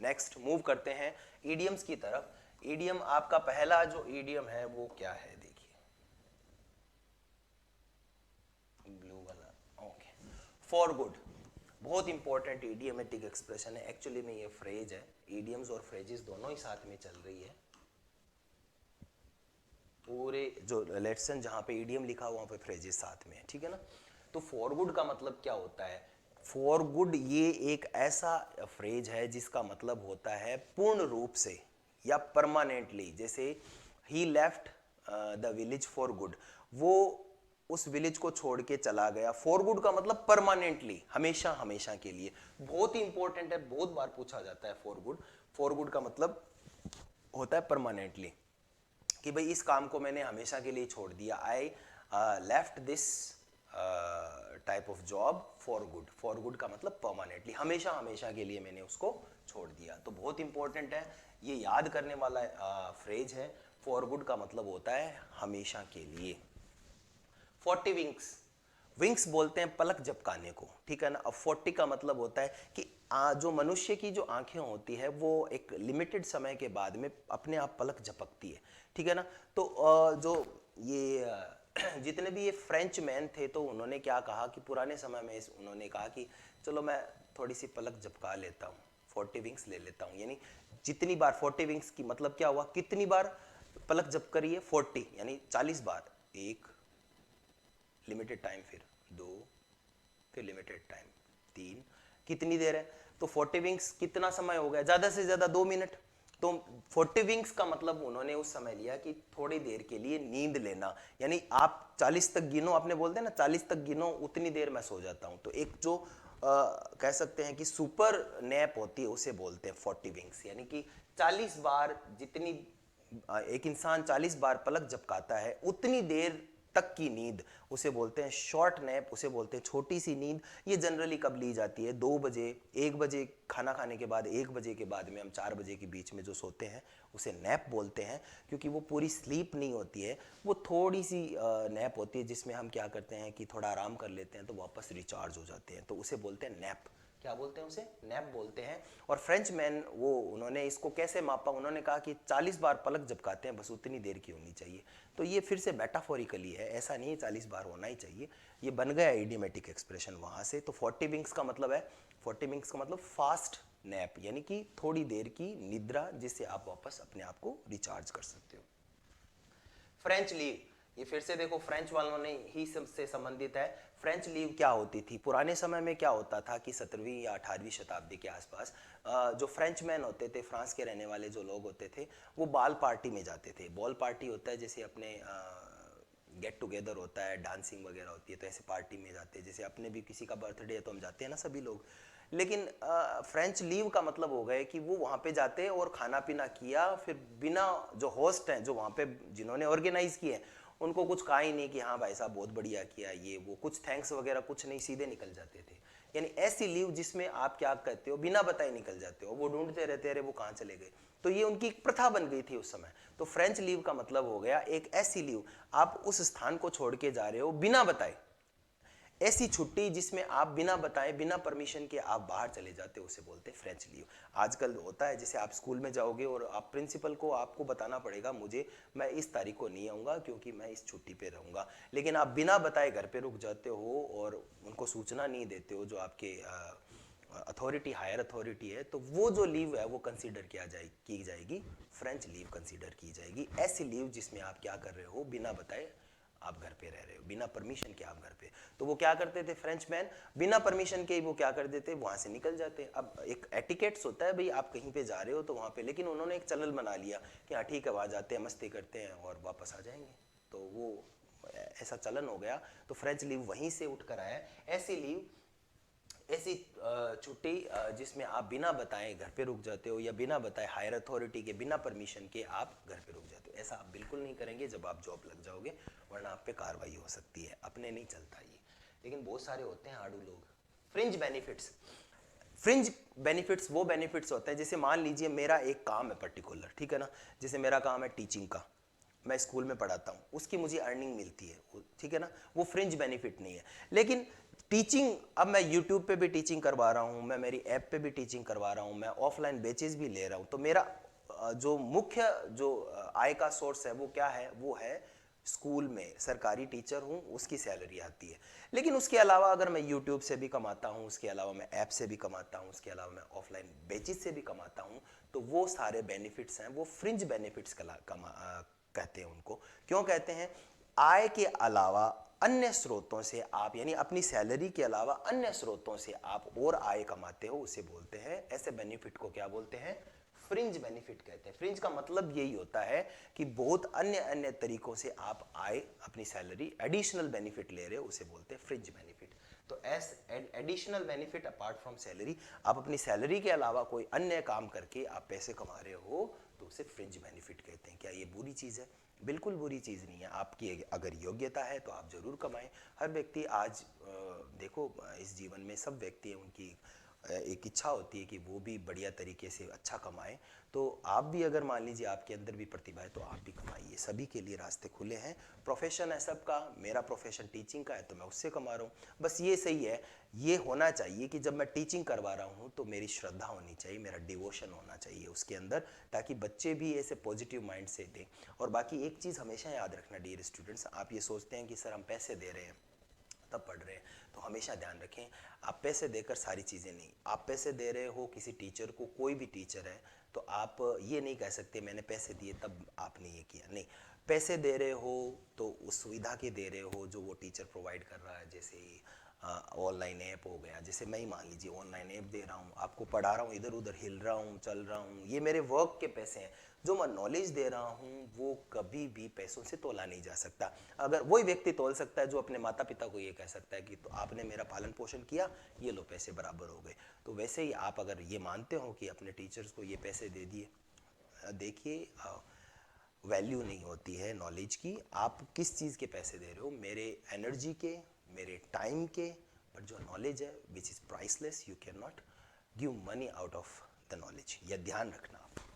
Next move करते हैं idioms की तरफ। ईडियम, आपका पहला जो ईडियम है वो क्या है, देखिए ब्लू वाला, ओके, फॉर गुड। बहुत इंपॉर्टेंट इडियमेटिक एक्सप्रेशन है, एक्चुअली में ये फ्रेज है, ईडियम्स और फ्रेजेस दोनों ही साथ में चल रही है। पूरे जो लेसन जहाँ पे ईडियम लिखा हुआ वहाँ पे फ्रेजेस साथ में है, ठीक है ना। तो फॉर गुड का मतलब क्या होता है? फॉर गुड ये एक ऐसा फ्रेज है जिसका मतलब होता है पूर्ण रूप से या परमानेंटली। जैसे ही left the village for good, वो उस विलेज को छोड़ के चला गया। फॉर गुड का मतलब परमानेंटली, हमेशा हमेशा के लिए। बहुत ही इंपॉर्टेंट है, बहुत बार पूछा जाता है फॉर गुड। फॉर गुड का मतलब होता है परमानेंटली, कि भाई इस काम को मैंने हमेशा के लिए छोड़ दिया। I left this type of job for good. For good का मतलब परमानेंटली, हमेशा हमेशा के लिए मैंने उसको छोड़ दिया। तो बहुत इंपॉर्टेंट है, ये याद करने वाला फ्रेज है। फॉर गुड का मतलब होता है हमेशा के लिए। 40 विंग्स, विंग्स बोलते हैं पलक झपकाने को, ठीक है ना। अब 40 का मतलब होता है कि जो मनुष्य की जो आंखें होती है वो एक लिमिटेड समय के बाद में अपने आप पलक झपकती है, ठीक है ना। तो जो ये जितने भी ये फ्रेंच मैन थे, तो उन्होंने क्या कहा कि पुराने समय में उन्होंने कहा कि चलो मैं थोड़ी सी पलक झपका लेता हूँ, 40 विंग्स ले लेता हूँ। यानी जितनी बार 40 विंग्स की मतलब क्या हुआ, कितनी बार पलक झपकरी है, 40, यानी 40 बार। एक लिमिटेड टाइम, फिर 2, फिर लिमिटेड टाइम 3, कितनी देर है? तो 40 विंग्स कितना समय हो गया, ज्यादा से ज्यादा 2 मिनट। तो 40 विंग्स का मतलब उन्होंने उस समय लिया कि थोड़ी देर के लिए नींद लेना। यानी आप 40 तक गिनो, आपने बोलते हैं ना 40 तक गिनो, उतनी देर मैं सो जाता हूं। तो एक जो कह सकते हैं कि सुपर नैप होती है उसे बोलते हैं 40 विंग्स। यानी कि 40 बार, जितनी एक इंसान 40 बार पलक झपकाता है उतनी देर तक की नींद उसे बोलते हैं शॉर्ट नैप, उसे बोलते हैं छोटी सी नींद। ये जनरली कब ली जाती है? 2 बजे, 1 बजे खाना खाने के बाद, 1 बजे के बाद में हम 4 बजे के बीच में जो सोते हैं उसे नैप बोलते हैं। क्योंकि वो पूरी स्लीप नहीं होती है, वो थोड़ी सी नैप होती है जिसमें हम क्या करते हैं कि थोड़ा आराम कर लेते हैं तो वापस रिचार्ज हो जाते हैं। तो उसे बोलते हैं नैप। क्या बोलते हैं उसे? नैप बोलते हैं। और फ्रेंच मैन वो उन्होंने इसको कैसे मापा? उन्होंने कहा कि 40 बार पलक झपकाते हैं, बस उतनी देर की होनी चाहिए। तो ये फिर से मेटाफोरिकली है, ऐसा नहीं है 40 बार होना ही चाहिए। ये बन गया इडियोमेटिक एक्सप्रेशन वहाँ से। तो 40 विंग्स का मतलब है, 40 विंग्स का मतलब फास्ट नैप, यानी कि थोड़ी देर की निद्रा जिससे आप वापस अपने आप को रिचार्ज कर सकते हो। फ्रेंच लीव, ये फिर से देखो फ्रेंच वालों ने ही सबसे संबंधित है। फ्रेंच लीव क्या होती थी पुराने समय में? क्या होता था कि 17वीं या 18वीं शताब्दी के आसपास जो फ्रेंच मैन होते थे, फ्रांस के रहने वाले जो लोग होते थे, वो बाल पार्टी में जाते थे। बॉल पार्टी होता है जैसे अपने गेट टुगेदर होता है, डांसिंग वगैरह होती है, तो ऐसे पार्टी में जाते हैं। जैसे अपने भी किसी का बर्थडे है तो हम जाते हैं ना सभी लोग। लेकिन फ्रेंच लीव का मतलब हो गए कि वो वहाँ पे जाते हैं और खाना पीना किया, फिर बिना, जो होस्ट हैं जो वहाँ पे जिन्होंने ऑर्गेनाइज किए हैं उनको कुछ कहा ही नहीं कि हाँ भाई साहब बहुत बढ़िया किया, ये वो कुछ थैंक्स वगैरह कुछ नहीं, सीधे निकल जाते थे। यानी ऐसी लीव जिसमें आप क्या कहते हो, बिना बताए निकल जाते हो, वो ढूंढते रहते अरे वो कहाँ चले गए। तो ये उनकी एक प्रथा बन गई थी उस समय। तो फ्रेंच लीव का मतलब हो गया एक ऐसी लीव, आप उस स्थान को छोड़ के जा रहे हो बिना बताए, ऐसी छुट्टी जिसमें आप बिना बताए, बिना परमिशन के आप बाहर चले जाते हो, उसे बोलते हैं फ्रेंच लीव। आजकल होता है जैसे आप स्कूल में जाओगे और आप प्रिंसिपल को आपको बताना पड़ेगा मुझे, मैं इस तारीख को नहीं आऊँगा क्योंकि मैं इस छुट्टी पे रहूँगा। लेकिन आप बिना बताए घर पे रुक जाते हो और उनको सूचना नहीं देते हो, जो आपके अथॉरिटी, हायर अथॉरिटी है, तो वो जो लीव है वो कंसीडर की जाएगी फ्रेंच लीव कंसीडर की जाएगी। ऐसी लीव जिसमें आप क्या कर रहे हो, बिना बताए आप घर पे रह रहे हो, बिना परमिशन के आप घर पे। तो वो क्या करते थे फ्रेंच मैन, बिना परमिशन के वो क्या कर देते, वहां से निकल जाते। अब एक एटिकेट्स होता है भाई, आप कहीं पे जा रहे हो तो वहां पे, लेकिन उन्होंने एक चलन बना लिया कि हाँ ठीक है वहां जाते हैं, मस्ती करते हैं और वापस आ जाएंगे। तो वो ऐसा चलन हो गया। तो फ्रेंच लीव वहीं से उठ कर आया। ऐसी लीव, ऐसी छुट्टी जिसमें आप बिना बताए घर पे रुक जाते हो, या बिना बताए हायर अथॉरिटी के, बिना परमिशन के आप घर पे रुक जाते हो। ऐसा आप बिल्कुल नहीं करेंगे जब आप जॉब लग जाओगे, वरना आप पे कार्रवाई हो सकती है। अपने नहीं चलता ये, लेकिन बहुत सारे होते हैं आड़ू लोग। फ्रिंज बेनिफिट्स, फ्रिंज बेनिफिट्स वो बेनिफिट्स होते हैं, जैसे मान लीजिए मेरा एक काम है पर्टिकुलर, ठीक है ना। जैसे मेरा काम है टीचिंग का, मैं स्कूल में पढ़ाता हूँ, उसकी मुझे अर्निंग मिलती है, ठीक है ना। वो फ्रिंज बेनिफिट नहीं है। लेकिन टीचिंग, अब मैं यूट्यूब पे भी टीचिंग करवा रहा हूँ, मैं मेरी ऐप पे भी टीचिंग करवा रहा हूँ, मैं ऑफलाइन बैचेस भी ले रहा हूँ, तो मेरा जो मुख्य जो आय का सोर्स है वो क्या है, वो है स्कूल में सरकारी टीचर हूँ उसकी सैलरी आती है। लेकिन उसके अलावा अगर मैं यूट्यूब से भी कमाता हूँ, उसके अलावा मैं ऐप से भी कमाता हूँ, उसके अलावा मैं ऑफलाइन बैचेस से भी कमाता हूँ, तो वो सारे बेनिफिट्स हैं, वो फ्रिंज बेनिफिट्स कहते हैं उनको। क्यों कहते हैं? आय के अलावा अन्य स्रोतों से आप, यानी अपनी सैलरी के अलावा अन्य स्रोतों से आप और आय कमाते हो, उसे बोलते हैं, ऐसे बेनिफिट को क्या बोलते हैं? फ्रिंज बेनिफिट कहते हैं। फ्रिंज का मतलब यही होता है कि बहुत अन्य अन्य तरीकों से आप आय, अपनी सैलरी, एडिशनल बेनिफिट ले रहे हो, उसे बोलते हैं फ्रिंज बेनिफिट। तो S additional benefit apart from salary, आप अपनी सैलरी के अलावा कोई अन्य काम करके आप पैसे कमा रहे हो, तो उसे फ्रिंज बेनिफिट कहते हैं। क्या ये बुरी चीज़ है? बिल्कुल बुरी चीज़ नहीं है। आपकी अगर योग्यता है तो आप जरूर कमाएं। हर व्यक्ति आज देखो, इस जीवन में सब व्यक्ति, उनकी एक इच्छा होती है कि वो भी बढ़िया तरीके से अच्छा कमाएं। तो आप भी, अगर मान लीजिए आपके अंदर भी प्रतिभा है, तो आप भी कमाइए, सभी के लिए रास्ते खुले हैं। प्रोफेशन है सबका, मेरा प्रोफेशन टीचिंग का है तो मैं उससे कमा रहा हूँ। बस ये सही है, ये होना चाहिए कि जब मैं टीचिंग करवा रहा हूँ तो मेरी श्रद्धा होनी चाहिए, मेरा डिवोशन होना चाहिए उसके अंदर, ताकि बच्चे भी ऐसे पॉजिटिव माइंड से दें। और बाकी एक चीज़ हमेशा याद रखना डियर स्टूडेंट्स, आप ये सोचते हैं कि सर हम पैसे दे रहे हैं तब पढ़ रहे हैं, तो हमेशा ध्यान रखें, आप पैसे देकर सारी चीज़ें नहीं, आप पैसे दे रहे हो किसी टीचर को, कोई भी टीचर है, तो आप ये नहीं कह सकते मैंने पैसे दिए तब आपने ये किया, नहीं। पैसे दे रहे हो तो उस सुविधा के दे रहे हो जो वो टीचर प्रोवाइड कर रहा है। जैसे ऑनलाइन ऐप हो गया, जैसे मैं ही मान लीजिए ऑनलाइन ऐप दे रहा हूँ, आपको पढ़ा रहा हूँ, इधर उधर हिल रहा हूँ, चल रहा हूँ, ये मेरे वर्क के पैसे हैं। जो मैं नॉलेज दे रहा हूँ वो कभी भी पैसों से तोला नहीं जा सकता। अगर वही व्यक्ति तोल सकता है जो अपने माता पिता को ये कह सकता है कि तो आपने मेरा पालन पोषण किया, ये लो पैसे बराबर हो गए। तो वैसे ही आप अगर ये मानते हो कि अपने टीचर्स को ये पैसे दे दिए, देखिए वैल्यू नहीं होती है नॉलेज की। आप किस चीज़ के पैसे दे रहे हो? मेरे एनर्जी के, मेरे टाइम के। बट जो नॉलेज है which is priceless, you can not give money out of the knowledge, यह ध्यान रखना आप।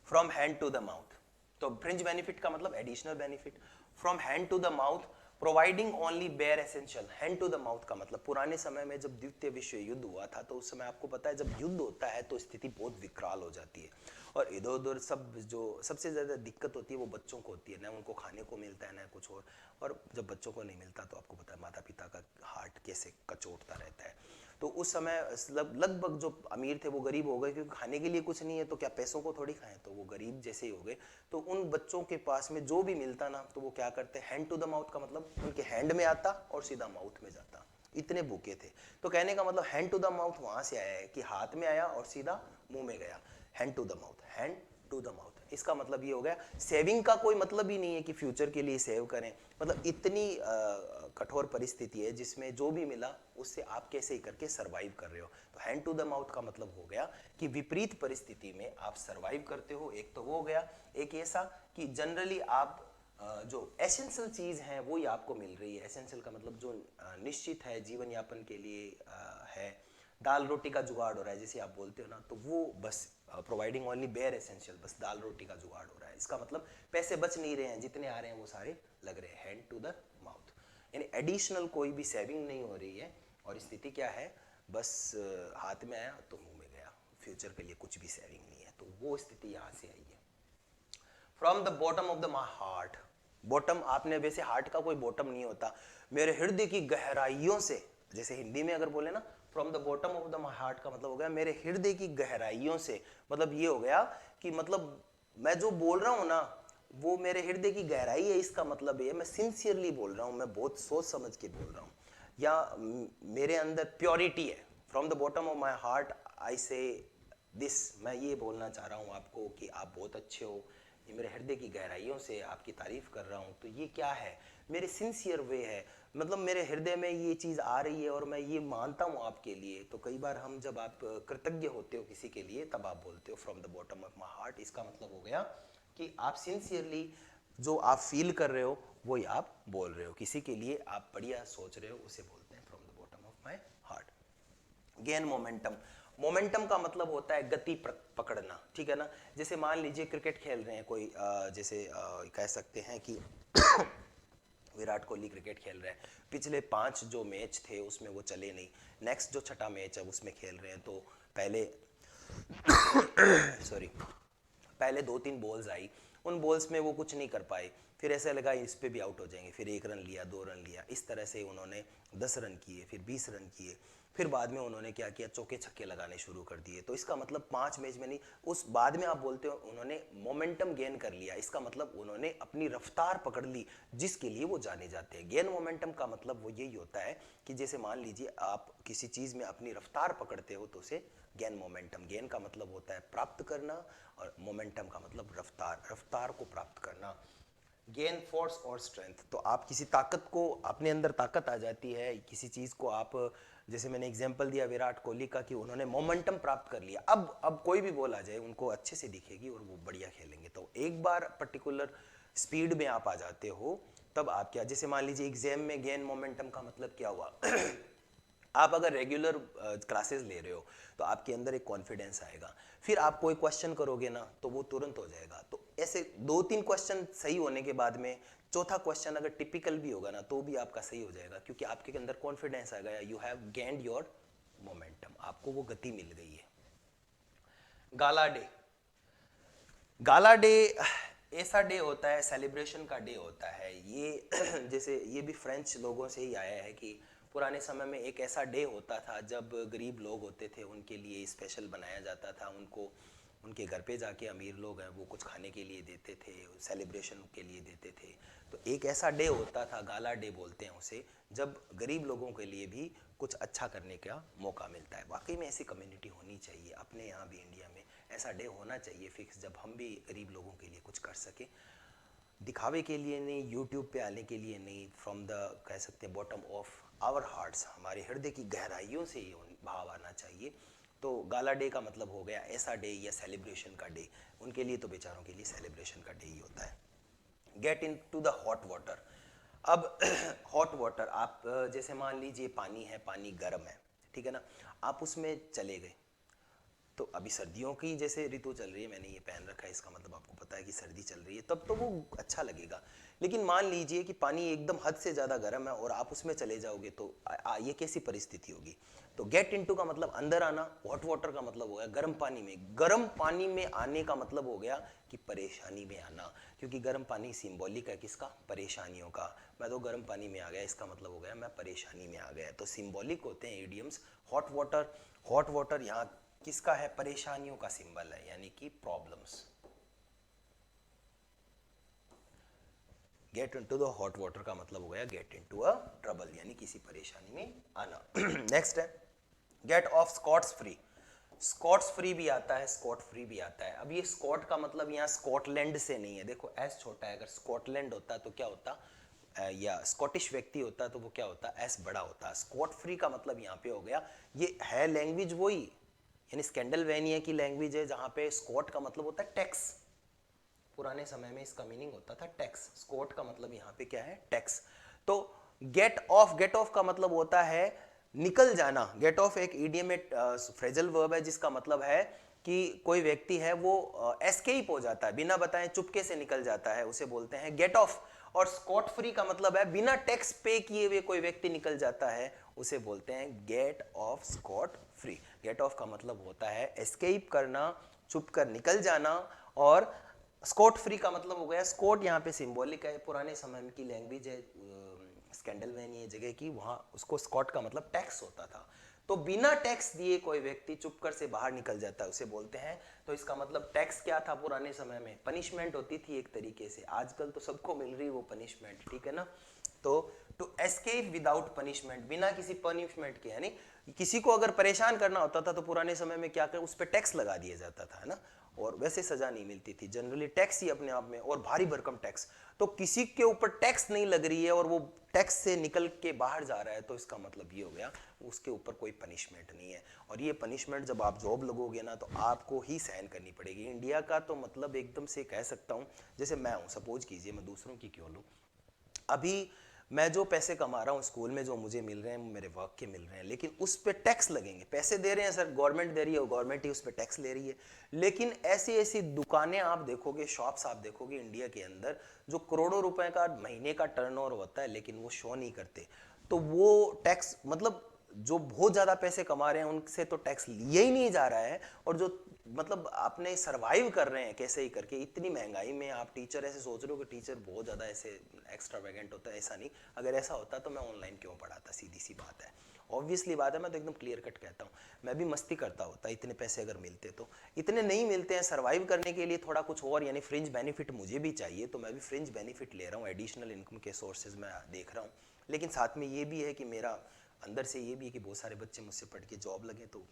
From hand to the mouth, तो फ्रिंज बेनिफिट का मतलब additional benefit. From hand to the mouth, providing only bare essential. Hand to the mouth का मतलब, पुराने समय में जब द्वितीय विश्व युद्ध हुआ था, तो उस समय आपको पता है जब युद्ध होता है तो स्थिति बहुत विकराल हो जाती है, और इधर उधर सब, जो सबसे ज़्यादा दिक्कत होती है वो बच्चों को होती है, ना उनको खाने को मिलता है ना कुछ और जब बच्चों को नहीं मिलता तो आपको पता है माता पिता का हार्ट कैसे कचोटता रहता है। तो उस समय लगभग जो अमीर थे वो गरीब हो गए, क्योंकि खाने के लिए कुछ नहीं है, तो क्या पैसों को थोड़ी खाएं, तो वो गरीब जैसे ही हो गए। तो उन बच्चों के पास में जो भी मिलता ना, तो वो क्या करते, हैंड टू द माउथ का मतलब उनके हैंड में आता और सीधा माउथ में जाता, इतने भूखे थे। तो कहने का मतलब हैंड टू द माउथ वहां से आया है कि हाथ में आया और सीधा मुंह में गया। Hand to the mouth, hand to the mouth, इसका मतलब ये हो गया। सेविंग का कोई मतलब ही नहीं है कि फ्यूचर के लिए सेव करें, मतलब इतनी कठोर परिस्थिति है जिसमें जो भी मिला उससे आप कैसे ही करके सरवाइव कर रहे हो। तो हैंड टू द माउथ का मतलब हो गया कि विपरीत परिस्थिति में आप सरवाइव करते हो। एक तो वो हो गया, एक ऐसा कि जनरली आप जो एसेंशियल चीज़ है वो ही आपको मिल रही है। एसेंशियल का मतलब जो निश्चित है जीवन यापन के लिए है, दाल रोटी का जुगाड़ हो रहा है जैसे आप बोलते हो ना, तो वो बस प्रोवाइडिंग ओनली बेयर एसेंशियल, बस दाल रोटी का जुगाड़ हो रहा है। इसका मतलब पैसे बच नहीं रहे हैं, जितने आ रहे हैं वो सारे लग रहे हैं। हैंड टू द माउथ यानी एडिशनल कोई भी सेविंग नहीं हो रही है, और स्थिति क्या है, बस हाथ में आया तो मुंह में गया, फ्यूचर के लिए कुछ भी सेविंग नहीं है। तो वो स्थिति यहाँ से आई है। From the bottom of the my heart, bottom, आपने वैसे हार्ट का कोई बॉटम नहीं होता, मेरे हृदय की गहराइयों से, जैसे हिंदी में अगर बोले ना from the bottom of the my heart का मतलब हो गया मेरे हृदय की गहराइयों से। मतलब ये हो गया कि मतलब मैं जो बोल रहा हूँ ना वो मेरे हृदय की गहराई है, इसका मतलब ये मैं सिंसियरली बोल रहा हूँ, मैं बहुत सोच समझ के बोल रहा हूँ, या मेरे अंदर प्योरिटी है। From the bottom of my heart I से दिस, मैं ये बोलना चाह रहा हूँ आपको कि आप बहुत अच्छे हो, ये मेरे हृदय की गहराइयों से आपकी तारीफ कर रहा हूँ। तो ये क्या है, मेरे सिंसियर वे है, मतलब मेरे हृदय में ये चीज़ आ रही है और मैं ये मानता हूँ आपके लिए। तो कई बार हम जब आप कृतज्ञ होते हो किसी के लिए तब आप बोलते हो from the bottom of my heart. इसका मतलब हो गया कि आप सिंसियरली जो आप फील कर रहे हो वही आप बोल रहे हो, किसी के लिए आप बढ़िया सोच रहे हो, उसे बोलते हैं from the bottom of my heart. Gain momentum, momentum का मतलब होता है गति पकड़ना, ठीक है ना। जैसे मान लीजिए क्रिकेट खेल रहे हैं कोई, जैसे कह सकते हैं कि विराट कोहली क्रिकेट खेल रहे हैं, पिछले 5 जो मैच थे उसमें वो चले नहीं, नेक्स्ट जो छठा मैच है उसमें खेल रहे हैं, तो पहले सॉरी पहले 2-3 बॉल्स आई, उन बॉल्स में वो कुछ नहीं कर पाए, फिर ऐसा लगा इस पे भी आउट हो जाएंगे, फिर 1 रन लिया, 2 रन लिया, इस तरह से उन्होंने 10 रन किए, फिर 20 रन किए, फिर बाद में उन्होंने क्या किया, चौके छक्के लगाने शुरू कर दिए। तो इसका मतलब 5 मैच में नहीं, उस बाद में आप बोलते हो उन्होंने मोमेंटम गेन कर लिया, इसका मतलब उन्होंने अपनी रफ्तार पकड़ ली जिसके लिए वो जाने जाते हैं। गेन मोमेंटम का मतलब वो यही होता है कि जैसे मान लीजिए आप किसी चीज़ में अपनी रफ्तार पकड़ते हो तो उसे गेन मोमेंटम, गेन का मतलब होता है प्राप्त करना और मोमेंटम का मतलब रफ्तार, रफ्तार को प्राप्त करना, गेन फोर्स और स्ट्रेंथ। तो आप किसी ताकत को, अपने अंदर ताकत आ जाती है, किसी चीज़ को आप, जैसे मैंने एग्जांपल दिया विराट कोहली का कि उन्होंने मोमेंटम प्राप्त कर लिया, अब कोई भी बॉल आ जाए उनको अच्छे से दिखेगी और वो बढ़िया खेलेंगे। तो एक बार पर्टिकुलर स्पीड में आप आ जाते हो तब आप क्या, जैसे मान लीजिए एग्जाम में गेन मोमेंटम का मतलब क्या हुआ आप अगर रेगुलर क्लासेस ले रहे हो तो आपके अंदर एक कॉन्फिडेंस आएगा, फिर आप कोई क्वेश्चन करोगे ना तो वो तुरंत हो जाएगा। तो ऐसे 2-3 क्वेश्चन सही होने के बाद में चौथा क्वेश्चन अगर टिपिकल भी होगा ना तो भी आपका सही हो जाएगा, क्योंकि आपके अंदर कॉन्फिडेंस आ गया, you have gained your momentum, आपको वो गति मिल गई है। गाला डे, गाला डे ऐसा डे होता है, सेलिब्रेशन का डे होता है ये जैसे ये भी फ्रेंच लोगों से ही आया है कि पुराने समय में एक ऐसा डे होता था जब गरीब लोग होते थे उनके लिए स्पेशल बनाया जाता था, उनको उनके घर पे जाके अमीर लोग हैं वो कुछ खाने के लिए देते थे, सेलिब्रेशन के लिए देते थे। तो एक ऐसा डे होता था, गाला डे बोलते हैं उसे, जब गरीब लोगों के लिए भी कुछ अच्छा करने का मौका मिलता है। वाकई में ऐसी कम्युनिटी होनी चाहिए अपने यहाँ भी, इंडिया में ऐसा डे होना चाहिए फिक्स, जब हम भी गरीब लोगों के लिए कुछ कर सके, दिखावे के लिए नहीं, यूट्यूब पे आने के लिए नहीं, फ्रॉम द कह सकते हैं बॉटम ऑफ आवर हार्ट्स, हमारे हृदय की गहराइयों से ये भाव आना चाहिए। तो गाला डे का मतलब हो गया ऐसा डे या सेलिब्रेशन का डे, उनके लिए तो बेचारों के लिए सेलिब्रेशन का डे ही होता है। Get into the hot water, अब हॉट वाटर, आप जैसे मान लीजिए पानी है, पानी गर्म है, ठीक है ना, आप उसमें चले गए, तो अभी सर्दियों की जैसे ऋतु चल रही है, मैंने ये पहन रखा है, इसका मतलब आपको पता है कि सर्दी चल रही है, तब तो वो अच्छा लगेगा। लेकिन मान लीजिए कि पानी एकदम हद से ज़्यादा गर्म है और आप उसमें चले जाओगे तो ये कैसी परिस्थिति होगी। तो गेट इनटू का मतलब अंदर आना, हॉट वाटर का मतलब हो गया गर्म पानी में, गर्म पानी में आने का मतलब हो गया कि परेशानी में आना, क्योंकि गर्म पानी सिंबॉलिक है किसका, परेशानियों का। मैं तो गर्म पानी में आ गया, इसका मतलब हो गया मैं परेशानी में आ गया। तो सिंबॉलिक होते हैं idioms. Hot water, hot water यहाँ किसका है, परेशानियों का सिंबल है, यानी कि problems. Get into the hot water का मतलब हो गया गेट इनटू अ ट्रबल, यानी किसी परेशानी में आना। नेक्स्ट है get off scots free, scots free भी आता है, स्कॉट फ्री भी आता है। अब ये स्कॉट का मतलब यहाँ स्कॉटलैंड से नहीं है, देखो एस छोटा है, अगर स्कॉटलैंड होता तो क्या होता, या स्कॉटिश व्यक्ति होता तो वो क्या होता, एस बड़ा होता। स्कॉट फ्री का मतलब यहाँ पे हो गया, ये है लैंग्वेज वही, यानी स्कैंडलवेनिया की लैंग्वेज है, जहाँ पे स्कॉट का मतलब होता है टैक्स, पुराने समय में इसका मीनिंग होता था टैक्स, स्कॉट का मतलब यहाँ पे क्या है, टैक्स। तो गेट ऑफ, गेट ऑफ का मतलब होता है निकल जाना। गेट ऑफ एक इडियमेट फ्रेजल वर्ब है जिसका मतलब है कि कोई व्यक्ति है वो एस्केप हो जाता है, बिना बताए चुपके से निकल जाता है, उसे बोलते हैं गेट ऑफ। और स्कॉट फ्री का मतलब है बिना टैक्स पे किए हुए कोई व्यक्ति निकल जाता है, उसे बोलते हैं get off scot free. Get off का मतलब होता है एस्केप करना, छुप कर निकल जाना। और स्कॉट फ्री का मतलब हो गया, स्कॉट यहाँ पे सिंबॉलिक है, पुराने समय की लैंग्वेज है स्कैंडलवेनिया जगह की, वहाँ उसको स्कॉट का मतलब टैक्स होता था। तो बिना टैक्स दिए कोई व्यक्ति चुपकर से बाहर निकल जाता है, उसे बोलते हैं। तो इसका मतलब टैक्स क्या था पुराने समय में, पनिशमेंट होती थी एक तरीके से, आजकल तो सबको मिल रही है वो पनिशमेंट, ठीक है ना। तो टू एस्केप विदाउट पनिशमेंट, बिना किसी पनिशमेंट के, यानी किसी को अगर परेशान करना होता था तो पुराने समय में क्या कर उस पर टैक्स लगा दिया जाता था, है ना, और वैसे सजा नहीं मिलती थी, जनरली टैक्स ही अपने आप में, और भारी भरकम टैक्स। तो किसी के ऊपर टैक्स नहीं लग रही है और वो टैक्स से निकल के बाहर जा रहा है, तो इसका मतलब ये हो गया उसके ऊपर कोई पनिशमेंट नहीं है। और ये पनिशमेंट जब आप जॉब लगोगे ना तो आपको ही सहन करनी पड़ेगी। इंडिया का तो मतलब एकदम से कह सकता हूँ, जैसे मैं हूँ, सपोज कीजिए, मैं दूसरों की क्यों लूँ, अभी मैं जो पैसे कमा रहा हूँ स्कूल में जो मुझे मिल रहे हैं मेरे वर्क के मिल रहे हैं, लेकिन उस पर टैक्स लगेंगे। पैसे दे रहे हैं सर, गवर्नमेंट दे रही है, गवर्नमेंट ही उस पर टैक्स ले रही है। लेकिन ऐसी ऐसी दुकानें आप देखोगे, शॉप्स आप देखोगे इंडिया के अंदर जो करोड़ों रुपए का महीने का टर्नओवर होता है, लेकिन वो शो नहीं करते। तो वो टैक्स मतलब जो बहुत ज़्यादा पैसे कमा रहे हैं उनसे तो टैक्स लिया ही नहीं जा रहा है, और जो मतलब आपने सरवाइव कर रहे हैं कैसे ही करके इतनी महंगाई में। आप टीचर ऐसे सोच रहे हो कि टीचर बहुत ज़्यादा ऐसे एक्स्ट्रावेगेंट होता है, ऐसा नहीं। अगर ऐसा होता तो मैं ऑनलाइन क्यों पढ़ाता, सीधी सी बात है, ऑब्वियसली बात है। मैं तो एकदम क्लियर कट कहता हूँ, मैं भी मस्ती करता होता इतने पैसे अगर मिलते तो। इतने नहीं मिलते हैं, सर्वाइव करने के लिए थोड़ा कुछ और यानी फ्रिंज बेनिफिट मुझे भी चाहिए, तो मैं भी फ्रिंज बेनिफिट ले रहा हूँ, एडिशनल इनकम के सोर्सेज मैं देख रहा हूँ। लेकिन साथ में ये भी है कि मेरा अंदर से ये भी है कि बहुत सारे बच्चे मुझसे पढ़ के जॉब लगे, तो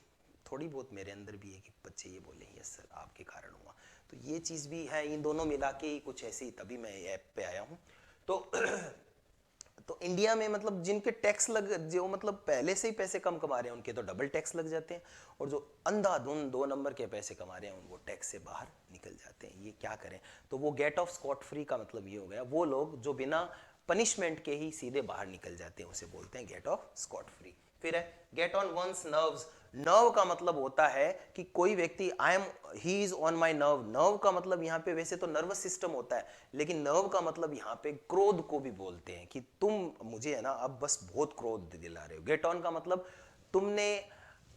थोड़ी बहुत मेरे अंदर भी है कि बच्चे ये बोले यस सर आपके कारण हुआ। तो ये चीज़ भी है, इन दोनों मिला के ही कुछ ऐसी, तभी मैं ऐप पे आया हूँ। तो तो इंडिया में मतलब जिनके टैक्स लग, जो मतलब पहले से ही पैसे कम कमा रहे हैं उनके तो डबल टैक्स लग जाते हैं, और जो अंधाधुंध 2 नंबर के पैसे कमा रहे हैं वो टैक्स से बाहर निकल जाते हैं। ये क्या करें? तो वो गेट ऑफ स्कॉट फ्री का मतलब ये हो गया, वो लोग जो बिना पनिशमेंट के ही सीधे बाहर निकल जाते हैं उसे बोलते हैं गेट ऑफ स्कॉट फ्री। फिर है get on one's nerves. Nerve का मतलब होता है कि कोई व्यक्ति I am he is on my nerve. Nerve का मतलब यहाँ पे वैसे तो नर्वस सिस्टम होता है, लेकिन नर्व का मतलब यहाँ पे क्रोध को भी बोलते हैं कि तुम मुझे है ना अब बस बहुत क्रोध दिला रहे हो। गेट ऑन का मतलब तुमने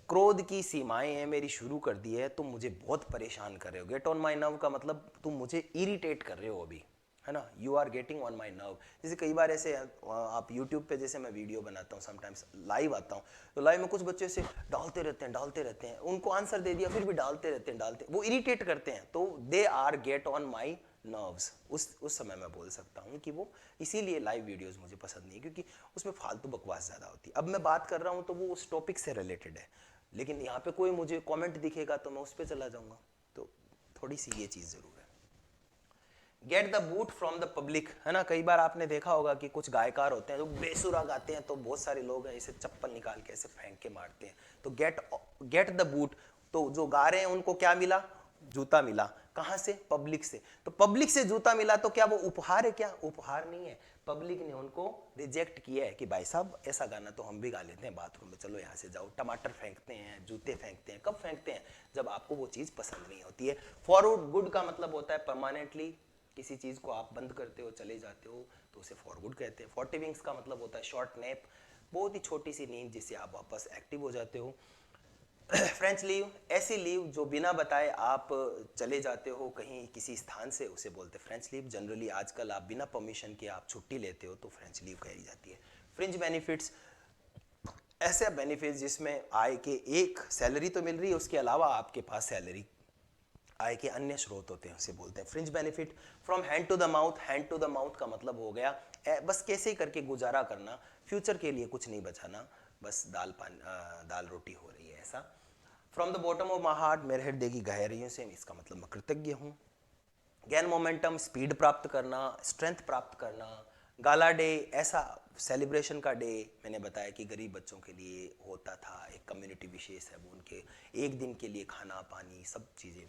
क्रोध की सीमाएं हैं मेरी शुरू कर दी है, तुम मुझे बहुत परेशान कर रहे हो। गेट ऑन माई नर्व का मतलब तुम मुझे इरिटेट कर रहे हो अभी, है ना, you are getting on my nerve. जैसे कई बार ऐसे आप यूट्यूब पे जैसे मैं वीडियो बनाता हूँ, समटाइम्स लाइव आता हूँ, तो लाइव में कुछ बच्चे से डालते रहते हैं, उनको आंसर दे दिया फिर भी डालते रहते हैं, वो इरिटेट करते हैं, तो they are get on my nerves. उस समय मैं बोल सकता हूँ कि वो इसीलिए लाइव वीडियोस मुझे पसंद नहीं है, क्योंकि उसमें फालतू बकवास ज़्यादा होती है। अब मैं बात कर रहा हूँ तो वो उस टॉपिक से रिलेटेड है, लेकिन यहाँ पे कोई मुझे कमेंट दिखेगा तो मैं उस पर चला जाऊँगा, तो थोड़ी सी ये चीज़ ज़रूर है। Get the boot from the public, है ना। कई बार आपने देखा होगा कि कुछ गायकार होते हैं जो बेसुरा गाते हैं, तो बहुत सारे लोग हैं इसे चप्पल निकाल के ऐसे फेंक के मारते हैं। तो गेट द बूट, तो जो गा रहे हैं उनको क्या मिला? जूता मिला। कहाँ से? पब्लिक से। तो पब्लिक से जूता मिला तो क्या वो उपहार है? क्या उपहार नहीं है, पब्लिक ने उनको रिजेक्ट किया है कि भाई साहब ऐसा गाना तो हम भी गा लेते हैं बाथरूम में, चलो यहाँ से जाओ। टमाटर फेंकते हैं, जूते फेंकते हैं, कब फेंकते हैं? जब आपको वो चीज़ पसंद नहीं होती है। फॉरवर्ड गुड का मतलब होता है परमानेंटली, किसी चीज़ को आप बंद करते हो, चले जाते हो, तो उसे फॉर गुड कहते हैं। 40 विंग्स का मतलब होता है शॉर्ट नैप, बहुत ही छोटी सी नींद जिससे आप वापस एक्टिव हो जाते हो। फ्रेंच लीव, ऐसी लीव जो बिना बताए आप चले जाते हो कहीं किसी स्थान से, उसे बोलते हैं फ्रेंच लीव। जनरली आजकल आप बिना परमिशन के आप छुट्टी लेते हो तो फ्रेंच लीव कही जाती है। फ्रिंज बेनिफिट्स, ऐसे बेनिफिट्स जिसमें आय के एक सैलरी तो मिल रही है, उसके अलावा आपके पास सैलरी आय के अन्य स्रोत होते हैं, उसे बोलते हैं fringe benefit. From hand to the mouth, hand to the mouth का मतलब हो गया बस कैसे ही करके गुजारा करना, फ्यूचर के लिए कुछ नहीं बचाना, बस दाल रोटी हो रही है ऐसा। From the bottom of my heart, मेरे हृदय की गहराइयों से, इसका मतलब मैं कृतज्ञ हूँ। गेन मोमेंटम, स्पीड प्राप्त करना, स्ट्रेंथ प्राप्त करना। गाला डे, ऐसा सेलिब्रेशन का डे, मैंने बताया कि गरीब बच्चों के लिए होता था, एक कम्युनिटी विशेष है वो उनके एक दिन के लिए खाना पानी सब चीज़ें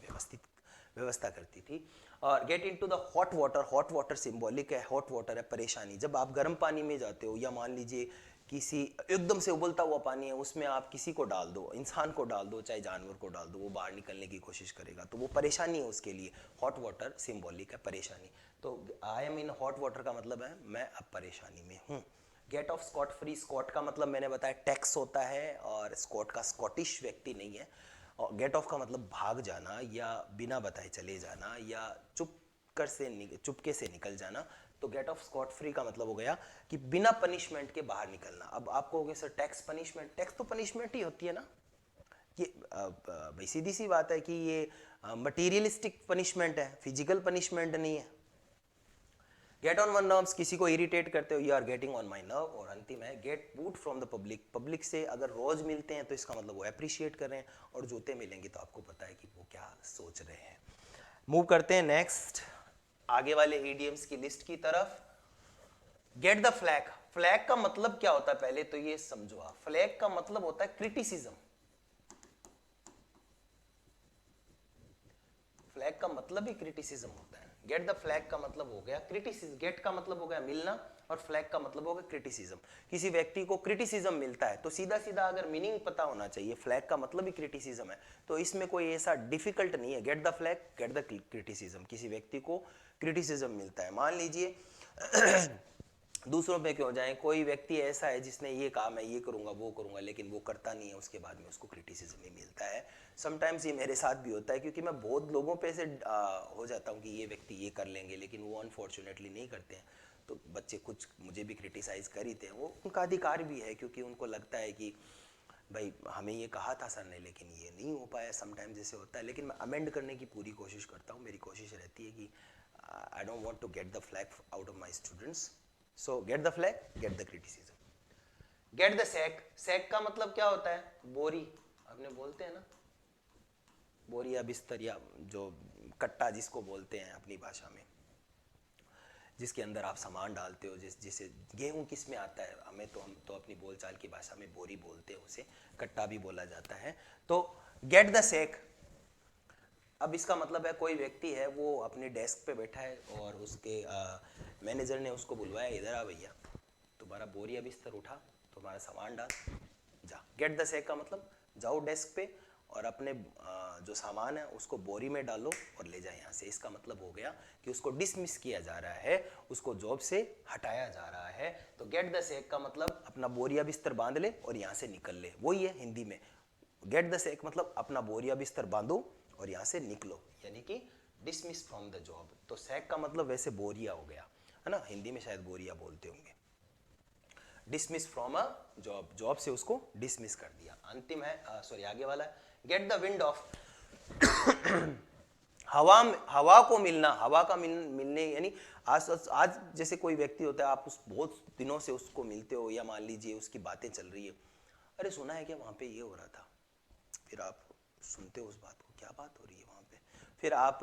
व्यवस्था करती थी। और get into the hot water, hot water symbolic है, हॉट वाटर है परेशानी। जब आप गर्म पानी में जाते हो, या मान लीजिए किसी एकदम से उबलता हुआ पानी है, उसमें आप किसी को डाल दो, इंसान को डाल दो चाहे जानवर को डाल दो, वो बाहर निकलने की कोशिश करेगा, तो वो परेशानी है उसके लिए। हॉट वाटर सिंबॉलिक है परेशानी। तो I am in hot water का मतलब है मैं अब परेशानी में हूँ। Get off scot free, scot का मतलब मैंने बताया टैक्स होता है, और स्कॉट का स्कॉटिश व्यक्ति नहीं है। और गेट ऑफ का मतलब भाग जाना, या बिना बताए चले जाना, या चुपके से निकल जाना। तो गेट ऑफ स्कॉट फ्री का मतलब हो गया कि बिना पनिशमेंट के बाहर निकलना। अब आप कहोगे सर टैक्स पनिशमेंट, टैक्स तो पनिशमेंट ही होती है ना। ये भाई सीधी सी बात है कि ये मटीरियलिस्टिक पनिशमेंट है, फिजिकल पनिशमेंट नहीं है। गेट ऑन वन नर्व्स, किसी को इरिटेट करते हो, you are getting on my nerve. और अंतिम है get boot from the public, public से अगर रोज मिलते हैं तो इसका मतलब वो अप्रिशिएट कर रहे हैं, और जूते मिलेंगे तो आपको पता है कि वो क्या सोच रहे हैं। मूव करते हैं नेक्स्ट आगे वाले ईडियम्स की लिस्ट की तरफ। गेट द फ्लैग, फ्लैग का मतलब क्या होता है पहले तो ये समझो आप। फ्लैग का मतलब होता है क्रिटिसिज्म। फ्लैग का मतलब ही क्रिटिसिज्म होता है। गेट द फ्लैग का मतलब हो गया क्रिटिसिज्म, गेट का मतलब हो गया मिलना, और फ्लैग का मतलब होगा क्रिटिसिज्म। किसी व्यक्ति को क्रिटिसिज्म मिलता है तो सीधा सीधा अगर मीनिंग पता होना चाहिए, फ्लैग का मतलब ही क्रिटिसिज्म है, तो इसमें कोई ऐसा डिफिकल्ट नहीं है। Gate the flag, get the criticism. किसी व्यक्ति को क्रिटिसिज्म मिलता है, मान लीजिए दूसरों पे क्यों जाएं, कोई व्यक्ति ऐसा है जिसने ये काम मैं ये करूंगा वो करूंगा लेकिन वो करता नहीं है, उसके बाद में उसको क्रिटिसिज्म ही मिलता है। समटाइम्स ये मेरे साथ भी होता है, क्योंकि मैं बहुत लोगों पे से हो जाता हूँ कि ये व्यक्ति ये कर लेंगे लेकिन वो अनफॉर्चुनेटली नहीं करते हैं। तो बच्चे कुछ मुझे भी क्रिटिसाइज कर ही थे, वो उनका अधिकार भी है, क्योंकि उनको लगता है कि भाई हमें ये कहा था सर ने लेकिन ये नहीं हो पाया। समटाइम्स ऐसे होता है, लेकिन मैं अमेंड करने की पूरी कोशिश करता हूँ। मेरी कोशिश रहती है कि I don't want to get the flag out of my students. So get the flag, get the criticism. Get the sack, sack का मतलब क्या होता है? बोरी, अपने बोलते हैं ना, बोरी या बिस्तर या जो कट्टा जिसको बोलते हैं अपनी भाषा में, जिसके अंदर आप सामान डालते हो, जिसे गेहूं किस में आता है, हम तो अपनी बोलचाल की भाषा में बोरी बोलते हैं, उसे कट्टा भी बोला जाता है। तो गेट द सैक, अब इसका मतलब है कोई व्यक्ति है वो अपने डेस्क पे बैठा है और उसके मैनेजर ने उसको बुलवाया, इधर आ भैया, तुम्हारा बोरी या बिस्तर उठा, तुम्हारा सामान डाल, जा। गेट द सैक का मतलब जाओ डेस्क पे और अपने जो सामान है उसको बोरी में डालो और ले जाए यहाँ से। इसका मतलब हो गया कि उसको डिसमिस किया जा रहा है, उसको जॉब से हटाया जा रहा है। तो गेट द सैक का मतलब अपना बोरिया बिस्तर बांध ले और यहाँ से निकल ले, वही है हिंदी में। गेट द सैक मतलब अपना बोरिया बिस्तर बांधो और यहाँ से निकलो, यानी कि डिसमिस फ्रॉम द जॉब। तो सैक का मतलब वैसे बोरिया हो गया, है ना, हिंदी में शायद बोरिया बोलते होंगे। Dismiss from a job, job से उसको डिसमिस कर दिया। अंतिम है, सॉरी आगे वाला है, गेट द विंड ऑफ। हवा को मिलना, हवा का मिलने यानी आज जैसे कोई व्यक्ति होता है, आप उस बहुत दिनों से उसको मिलते हो, या मान लीजिए उसकी बातें चल रही है, अरे सुना है क्या वहाँ पे ये हो रहा था, फिर आप सुनते हो उस बात को, क्या बात हो रही है वहाँ पे, फिर आप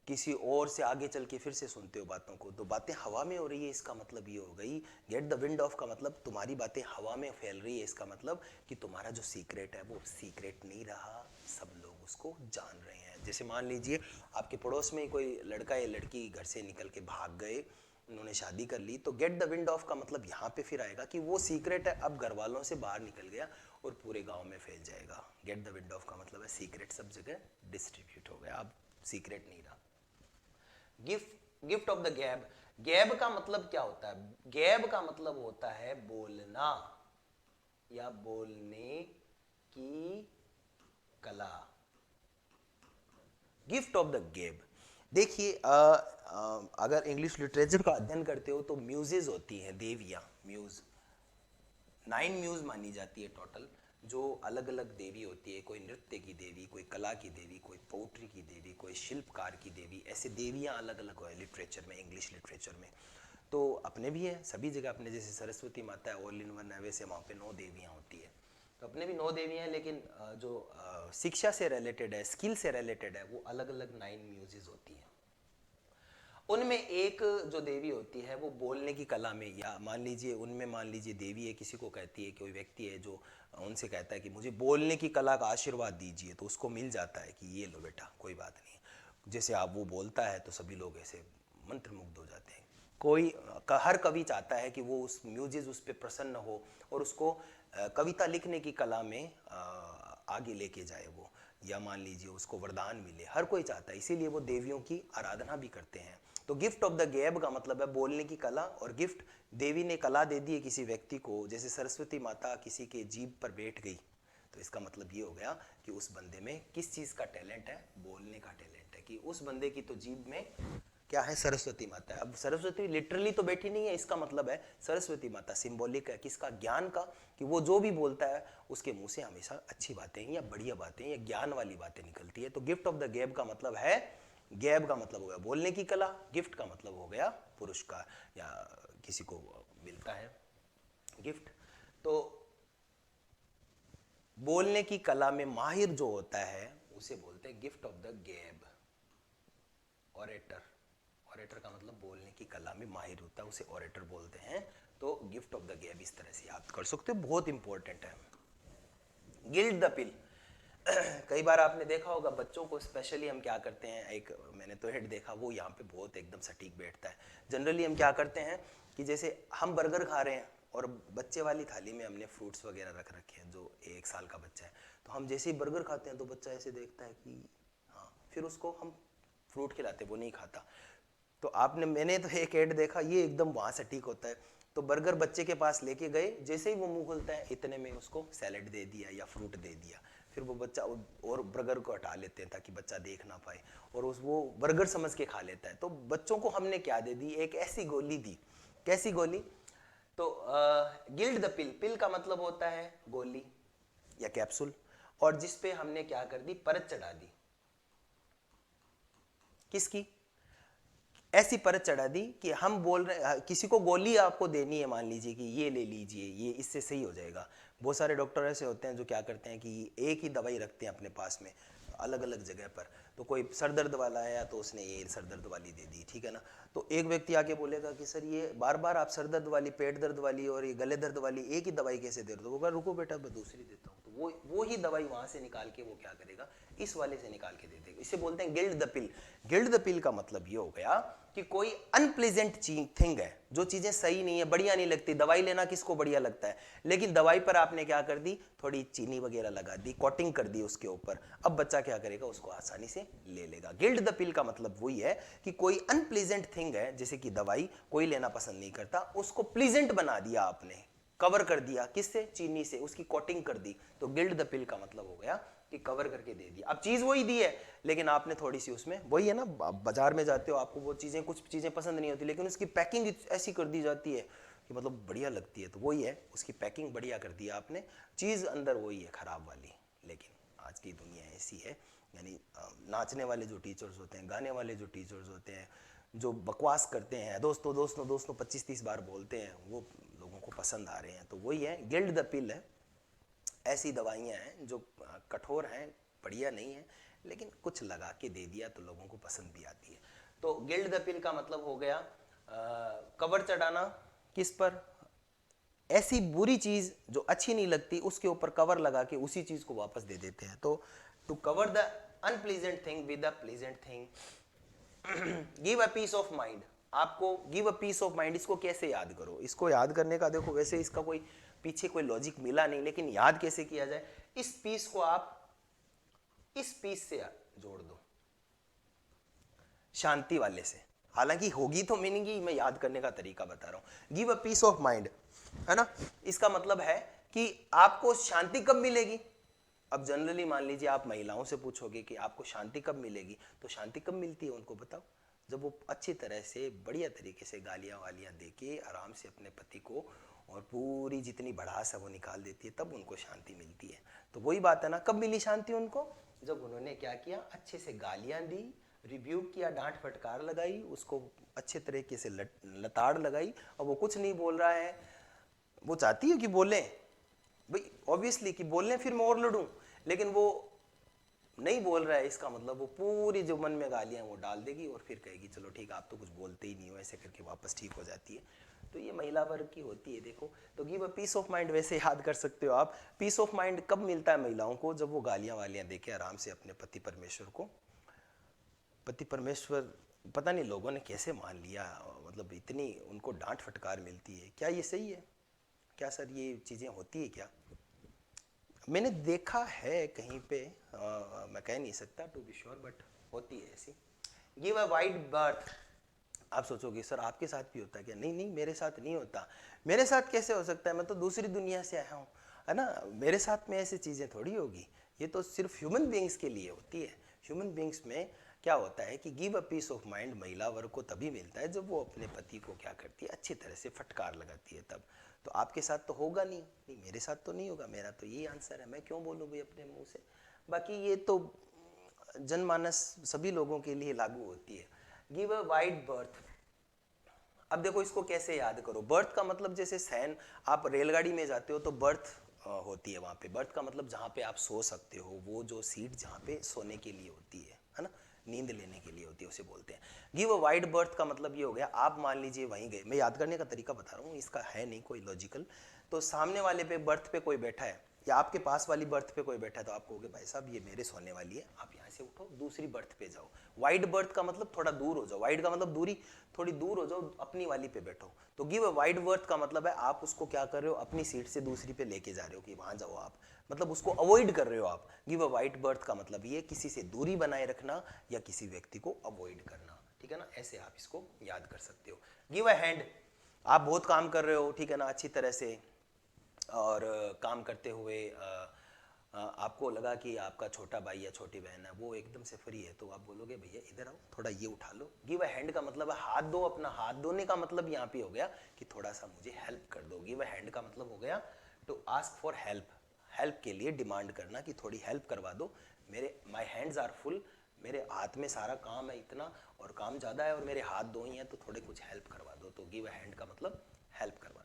किसी और से आगे चल के फिर से सुनते हो बातों को, तो बातें हवा में हो रही है, इसका मतलब ये हो गई। गेट द विंड ऑफ का मतलब तुम्हारी बातें हवा में फैल रही है, इसका मतलब कि तुम्हारा जो सीक्रेट है वो सीक्रेट नहीं रहा, सब लोग उसको जान रहे हैं। जैसे मान लीजिए आपके पड़ोस में कोई लड़का या लड़की घर से निकल के भाग गए, उन्होंने शादी कर ली, तो गेट द विंड ऑफ का मतलब यहाँ पे फिर आएगा कि वो सीक्रेट है अब घर वालों से बाहर निकल गया और पूरे गांव में फैल जाएगा। गेट द विंड ऑफ का मतलब है सीक्रेट सब जगह डिस्ट्रीब्यूट हो गया, अब सीक्रेट नहीं रहा। गिफ्ट ऑफ द गैब, गैब का मतलब क्या होता है? गैब का मतलब होता है बोलना या बोलने की कला। गिफ्ट ऑफ द गैब, देखिए अगर इंग्लिश लिटरेचर का अध्ययन करते हो तो म्यूजेज होती हैं, देवियां, म्यूज 9 म्यूज मानी जाती है टोटल, जो अलग अलग देवी होती है, कोई नृत्य की देवी, कोई कला की देवी, कोई पोट्री की देवी, कोई शिल्पकार की देवी, ऐसे देवियां अलग अलग है लिटरेचर में, इंग्लिश लिटरेचर में। तो अपने भी है सभी जगह, अपने जैसे सरस्वती माता है ऑल इन वन है, वैसे वहाँ पे 9 देवियाँ होती है। तो अपने भी 9 देवियाँ हैं, लेकिन जो शिक्षा से रिलेटेड है, स्किल से रिलेटेड है, वो अलग अलग 9 म्यूजेज होती हैं। उनमें एक जो देवी होती है वो बोलने की कला में, या मान लीजिए उनमें मान लीजिए देवी है, किसी को कहती है, कोई व्यक्ति है जो उनसे कहता है कि मुझे बोलने की कला का आशीर्वाद दीजिए, तो उसको मिल जाता है कि ये लो बेटा कोई बात नहीं। जैसे आप वो बोलता है तो सभी लोग ऐसे मंत्रमुग्ध हो जाते हैं। कोई हर कवि चाहता है कि वो उस म्यूजिज उस पर प्रसन्न हो और उसको कविता लिखने की कला में आगे लेके जाए वो, या मान लीजिए उसको वरदान मिले, हर कोई चाहता है, इसीलिए वो देवियों की आराधना भी करते हैं। तो गिफ्ट ऑफ द गैब का मतलब है बोलने की कला, और गिफ्ट देवी ने कला दे दी है किसी व्यक्ति को, जैसे सरस्वती माता किसी के जीभ पर बैठ गई, तो इसका मतलब ये हो गया कि उस बंदे में किस चीज़ का टैलेंट है, बोलने का टैलेंट है, कि उस बंदे की तो जीभ में क्या है, सरस्वती माता है। अब सरस्वती लिटरली तो बैठी नहीं है, इसका मतलब है सरस्वती माता सिंबॉलिक है किसका, ज्ञान का, कि वो जो भी बोलता है उसके मुंह से हमेशा अच्छी बातें या बढ़िया बातें या ज्ञान वाली बातें निकलती है। तो गिफ्ट ऑफ द गैब का मतलब है, गैब का मतलब हो गया बोलने की कला, गिफ्ट का मतलब हो गया पुरस्कार या किसी को मिलता है गिफ्ट। तो बोलने की कला में माहिर जो होता है उसे बोलते हैं गिफ्ट ऑफ द गैब, ऑरेटर। ऑरेटर का मतलब बोलने की कला में माहिर होता है, उसे ऑरेटर बोलते हैं। तो गिफ्ट ऑफ द गैब इस तरह से याद कर सकते हो, बहुत इंपॉर्टेंट है। गिल्ड द पिल, कई बार आपने देखा होगा बच्चों को स्पेशली हम क्या करते हैं, एक मैंने तो हेड देखा वो यहाँ पे बहुत एकदम सटीक बैठता है। जनरली हम क्या करते हैं कि जैसे हम बर्गर खा रहे हैं और बच्चे वाली थाली में हमने फ्रूट्स वगैरह रख रखे हैं, जो 1 साल का बच्चा है, तो हम जैसे ही बर्गर खाते हैं तो बच्चा ऐसे देखता है कि हाँ, फिर उसको हम फ्रूट खिलाते, वो नहीं खाता। तो आपने मैंने तो एक ऐड देखा, ये एकदम वहाँ सटीक होता है। तो बर्गर बच्चे के पास लेके गए, जैसे ही वो मुंह खोलता है इतने में उसको सैलेड दे दिया या फ्रूट दे दिया, फिर वो बच्चा और बर्गर को हटा लेते हैं ताकि बच्चा देख ना पाए, और वो बर्गर समझ के खा लेता है। तो बच्चों को हमने क्या दे दी, एक ऐसी गोली दी। कैसी गोली? तो गिल्ड द पिल, पिल का मतलब होता है गोली या कैप्सूल, और जिसपे हमने क्या कर दी, परत चढ़ा दी। किसकी? ऐसी परत चढ़ा दी कि हम बोल रहे, किसी को गोली आपको देनी है, मान लीजिए कि ये ले लीजिए, ये इससे सही हो जाएगा। बहुत सारे डॉक्टर ऐसे होते हैं जो क्या करते हैं कि एक ही दवाई रखते हैं अपने पास में अलग अलग जगह पर। तो कोई सर दर्द वाला आया तो उसने ये सर दर्द वाली दे दी, ठीक है ना। तो एक व्यक्ति आके बोलेगा कि सर ये बार बार आप सर दर्द वाली, पेट दर्द वाली और ये गले दर्द वाली एक ही दवाई कैसे दे रहे हो? तो वो कहा रुको बेटा मैं दूसरी देता हूँ। तो वो ही दवाई वहां से निकाल के वो क्या करेगा, इस वाले से निकाल के दे देगा। इसे बोलते हैं guild the pill. Guild the पिल का मतलब ये हो गया कि कोई अनप्लेजेंट थिंग है, जो चीजें सही नहीं है, बढ़िया नहीं लगती। दवाई लेना किसको बढ़िया लगता है, लेकिन दवाई पर आपने क्या कर दी, थोड़ी चीनी वगैरह लगा दी, कोटिंग कर दी उसके ऊपर। अब बच्चा क्या करेगा, उसको आसानी से ले लेगा। गिल्ड द पिल का मतलब वही है कि कोई अनप्लेजेंट थिंग है, जैसे कि दवाई कोई लेना पसंद नहीं करता, उसको प्लीजेंट बना दिया आपने, कवर कर दिया, किससे? चीनी से, उसकी कोटिंग कर दी। तो गिल्ड द पिल का मतलब हो गया कि कवर करके दे दिया। अब चीज वही दी है, लेकिन आपने थोड़ी सी उसमें, वही है ना, बाजार में जाते हो आपको वो चीजें, कुछ चीजें पसंद नहीं होती, लेकिन उसकी पैकिंग ऐसी कर दी जाती है कि मतलब बढ़िया लगती है। तो वही है, उसकी पैकिंग बढ़िया कर दिया आपने, चीज अंदर वही है खराब वाली। लेकिन आज की दुनिया ऐसी है, यानी नाचने वाले जो टीचर्स होते हैं, गाने वाले जो टीचर्स होते हैं, जो बकवास करते हैं, दोस्तों दोस्तों दोस्तों 25-30 बार बोलते हैं, वो लोगों को पसंद आ रहे हैं। तो वही है, गिल्ड द पिल है। ऐसी दवाइयाँ हैं जो कठोर हैं, बढ़िया नहीं है, लेकिन कुछ लगा के दे दिया तो लोगों को पसंद भी आती है। तो गिल्ड द पिल का मतलब हो गया कवर चढ़ाना। किस पर? ऐसी बुरी चीज जो अच्छी नहीं लगती उसके ऊपर कवर लगा के उसी चीज को वापस दे देते हैं। तो to cover the unpleasant thing with a pleasant thing, give a piece of mind. आपको give a piece of mind, इसको कैसे याद करो? इसको याद करने का देखो, वैसे इसका कोई पीछे कोई लॉजिक मिला नहीं, लेकिन याद कैसे किया जाए? इस पीस को आप इस पीस से जोड़ दो, शांति वाले से। हालांकि होगी तो मीनिंग ही, मैं याद करने का तरीका बता रहा हूं। Give a piece of mind, है ना, इसका मतलब है कि आपको शांति कब मिलेगी। अब जनरली मान लीजिए आप महिलाओं से पूछोगे कि आपको शांति कब मिलेगी, तो शांति कब मिलती है उनको बताओ, जब वो अच्छी तरह से बढ़िया तरीके से गालियां वालियां देके आराम से अपने पति को और पूरी जितनी भड़ास है वो निकाल देती है, तब उनको शांति मिलती है। तो वही बात है ना, कब मिली शांति उनको? जब उन्होंने क्या किया, अच्छे से गालियां दी, रिव्यू किया, डांट फटकार लगाई, उसको अच्छे तरीके से लताड़ लगाई, और वो कुछ नहीं बोल रहा है। वो चाहती है कि बोले भाई, ऑब्वियसली कि बोलने फिर मैं और लड़ूं, लेकिन वो नहीं बोल रहा है, इसका मतलब वो पूरी जो मन में गालियां वो डाल देगी और फिर कहेगी चलो ठीक है आप तो कुछ बोलते ही नहीं हो, ऐसे करके वापस ठीक हो जाती है। तो ये महिला वर्ग की होती है। देखो, तो give a piece of mind वैसे याद कर सकते हो आप। पीस ऑफ माइंड कब मिलता है महिलाओं को? जब वो गालियां वालियां देके आराम से अपने पति परमेश्वर को, पति परमेश्वर पता नहीं लोगों ने कैसे मान लिया, मतलब इतनी उनको डांट फटकार मिलती है। क्या ये सही है? क्या सर ये चीज़ें होती है क्या? मैंने देखा है कहीं पे, मैं कह नहीं सकता टू बी श्योर, बट होती है ऐसी। Give a wide birth. आप सोचोगे सर आपके साथ भी होता है क्या? नहीं नहीं, मेरे साथ नहीं होता। मेरे साथ कैसे हो सकता है, मैं तो दूसरी दुनिया से आया हूँ, है ना, मेरे साथ में ऐसी चीज़ें थोड़ी होगी। ये तो सिर्फ ह्यूमन बींग्स के लिए होती है। ह्यूमन बींग्स में क्या होता है कि give a piece of mind महिला वर्ग को तभी मिलता है जब वो अपने पति को क्या करती है, अच्छी तरह से फटकार लगाती है तब। तो आपके साथ तो होगा नहीं, नहीं मेरे साथ तो नहीं होगा, मेरा तो यही आंसर है, मैं क्यों बोलूँ भाई अपने मुंह से। बाकी ये तो जनमानस सभी लोगों के लिए लागू होती है। Give a wide birth. अब देखो इसको कैसे याद करो। बर्थ का मतलब जैसे सैन, आप रेलगाड़ी में जाते हो तो बर्थ होती है वहां पे। बर्थ का मतलब जहाँ पे आप सो सकते हो, वो जो सीट जहाँ पे सोने के लिए होती है ना, नींद लेने के लिए होती है, उसे बोलते हैं। गिव अ वाइड बर्थ का मतलब ये हो गया, आप मान लीजिए वहीं गए, मैं याद करने का तरीका बता रहा हूँ, इसका है नहीं कोई लॉजिकल। तो सामने वाले पे बर्थ पे कोई बैठा है, या आपके पास वाली बर्थ पे कोई बैठा है तो आप कहोगे भाई साहब ये मेरे सोने वाली है, आप यहाँ से उठो दूसरी बर्थ पे जाओ। वाइड बर्थ का मतलब थोड़ा दूर हो जाओ, वाइड का मतलब दूरी, थोड़ी दूर हो जाओ, अपनी वाली पे बैठो। तो गिव अ वाइड बर्थ का मतलब है आप उसको क्या कर रहे हो, अपनी सीट से दूसरी पे लेके जा रहे हो कि वहां जाओ आप, मतलब उसको अवॉइड कर रहे हो आप। गिव अ वाइड बर्थ का मतलब ये किसी से दूरी बनाए रखना या किसी व्यक्ति को अवॉइड करना, ठीक है ना, ऐसे आप इसको याद कर सकते हो। गिव अ हैंड, आप बहुत काम कर रहे हो, ठीक है ना, अच्छी तरह से, और काम करते हुए आपको लगा कि आपका छोटा भाई या छोटी बहन है वो एकदम से फ्री है, तो आप बोलोगे भैया इधर आओ थोड़ा ये उठा लो। गिव अ हैंड का मतलब है हाथ दो, अपना हाथ धोने का मतलब यहाँ पे हो गया कि थोड़ा सा मुझे हेल्प कर दो। गिव अ हैंड का मतलब हो गया to ask for help, help के लिए डिमांड करना कि थोड़ी हेल्प करवा दो, मेरे माई हैंड्स आर फुल, मेरे हाथ में सारा काम है इतना और काम ज़्यादा है और मेरे हाथ दो ही हैं, तो थोड़े कुछ हेल्प करवा दो। तो गिव अ हैंड का मतलब हेल्प करवाना।